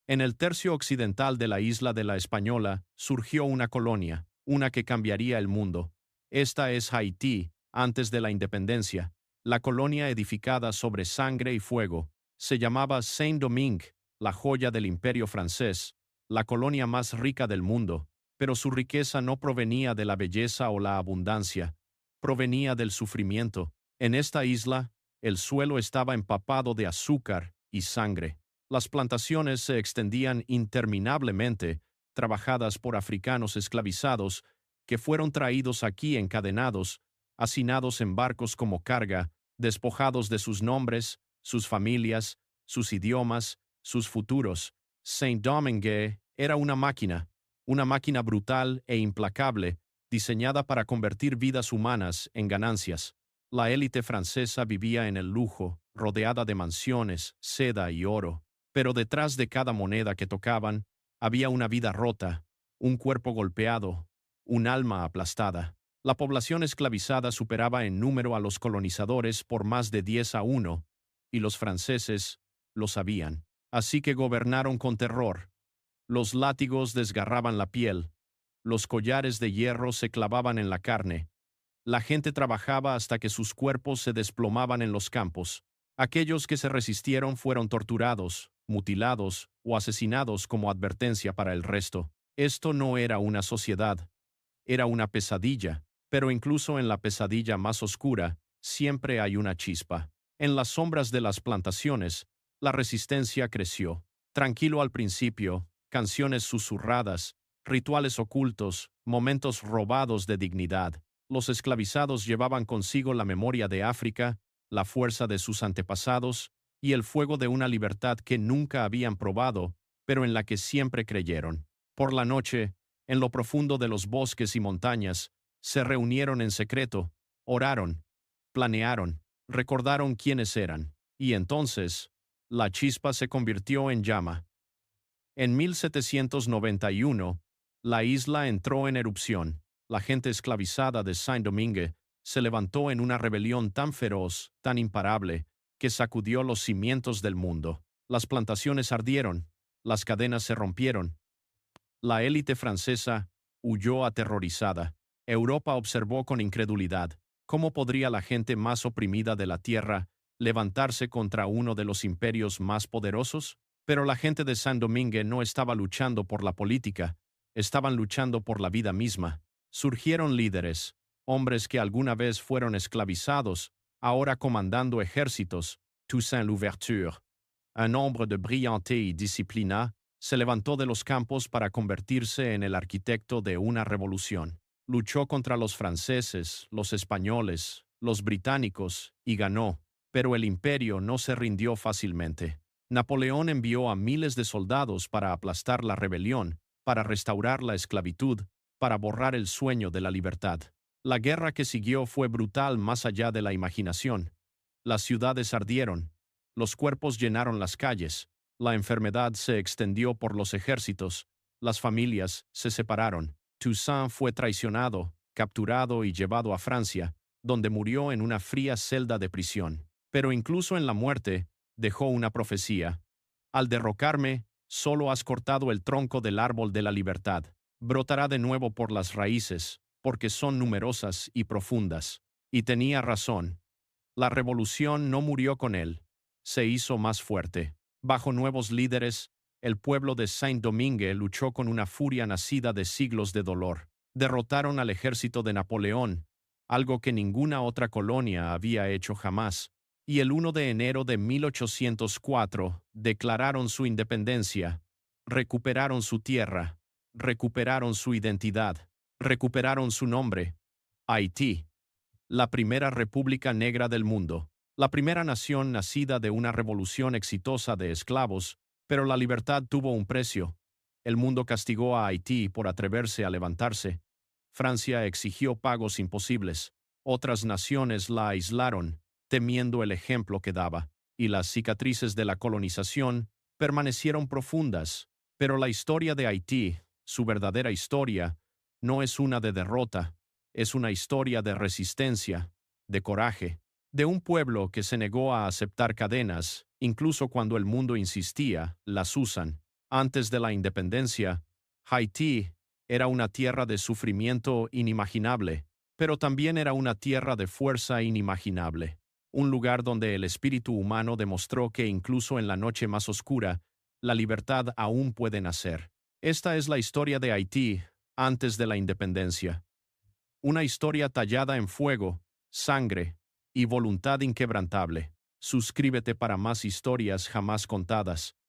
En el tercio occidental de la isla de la Española surgió una colonia, una que cambiaría el mundo. Esta es Haití, antes de la independencia. La colonia edificada sobre sangre y fuego. Se llamaba Saint-Domingue, la joya del imperio francés, la colonia más rica del mundo, pero su riqueza no provenía de la belleza o la abundancia, provenía del sufrimiento. En esta isla, el suelo estaba empapado de azúcar y sangre. Las plantaciones se extendían interminablemente, trabajadas por africanos esclavizados, que fueron traídos aquí encadenados, hacinados en barcos como carga, despojados de sus nombres, sus familias, sus idiomas, sus futuros. Saint-Domingue era una máquina brutal e implacable, diseñada para convertir vidas humanas en ganancias. La élite francesa vivía en el lujo, rodeada de mansiones, seda y oro. Pero detrás de cada moneda que tocaban, había una vida rota, un cuerpo golpeado, un alma aplastada. La población esclavizada superaba en número a los colonizadores por más de 10-1, y los franceses lo sabían. Así que gobernaron con terror. Los látigos desgarraban la piel, los collares de hierro se clavaban en la carne. La gente trabajaba hasta que sus cuerpos se desplomaban en los campos. Aquellos que se resistieron fueron torturados, mutilados o asesinados como advertencia para el resto. Esto no era una sociedad, era una pesadilla, pero incluso en la pesadilla más oscura, siempre hay una chispa. En las sombras de las plantaciones, la resistencia creció. Tranquilo al principio, canciones susurradas, rituales ocultos, momentos robados de dignidad. Los esclavizados llevaban consigo la memoria de África, la fuerza de sus antepasados y el fuego de una libertad que nunca habían probado, pero en la que siempre creyeron. Por la noche, en lo profundo de los bosques y montañas, se reunieron en secreto, oraron, planearon, recordaron quiénes eran, y entonces, la chispa se convirtió en llama. En 1791, la isla entró en erupción. La gente esclavizada de Saint-Domingue se levantó en una rebelión tan feroz, tan imparable, que sacudió los cimientos del mundo. Las plantaciones ardieron, las cadenas se rompieron. La élite francesa huyó aterrorizada. Europa observó con incredulidad. ¿Cómo podría la gente más oprimida de la tierra levantarse contra uno de los imperios más poderosos? Pero la gente de Saint-Domingue no estaba luchando por la política, estaban luchando por la vida misma. Surgieron líderes, hombres que alguna vez fueron esclavizados, ahora comandando ejércitos. Toussaint Louverture, un hombre de brillante y disciplina, se levantó de los campos para convertirse en el arquitecto de una revolución. Luchó contra los franceses, los españoles, los británicos, y ganó, pero el imperio no se rindió fácilmente. Napoleón envió a miles de soldados para aplastar la rebelión, para restaurar la esclavitud, para borrar el sueño de la libertad. La guerra que siguió fue brutal más allá de la imaginación. Las ciudades ardieron, los cuerpos llenaron las calles, la enfermedad se extendió por los ejércitos, las familias se separaron. Toussaint fue traicionado, capturado y llevado a Francia, donde murió en una fría celda de prisión. Pero incluso en la muerte, dejó una profecía. Al derrocarme, solo has cortado el tronco del árbol de la libertad. Brotará de nuevo por las raíces, porque son numerosas y profundas. Y tenía razón. La revolución no murió con él. Se hizo más fuerte. Bajo nuevos líderes, el pueblo de Saint-Domingue luchó con una furia nacida de siglos de dolor. Derrotaron al ejército de Napoleón, algo que ninguna otra colonia había hecho jamás, y el 1 de enero de 1804 declararon su independencia, recuperaron su tierra, recuperaron su identidad, recuperaron su nombre, Haití, la primera república negra del mundo, la primera nación nacida de una revolución exitosa de esclavos, pero la libertad tuvo un precio. El mundo castigó a Haití por atreverse a levantarse. Francia exigió pagos imposibles. Otras naciones la aislaron, temiendo el ejemplo que daba, y las cicatrices de la colonización permanecieron profundas. Pero la historia de Haití, su verdadera historia, no es una de derrota, es una historia de resistencia, de coraje, de un pueblo que se negó a aceptar cadenas, incluso cuando el mundo insistía, las usan. Antes de la independencia, Haití era una tierra de sufrimiento inimaginable, pero también era una tierra de fuerza inimaginable, un lugar donde el espíritu humano demostró que incluso en la noche más oscura, la libertad aún puede nacer. Esta es la historia de Haití antes de la independencia. Una historia tallada en fuego, sangre y voluntad inquebrantable. Suscríbete para más historias jamás contadas.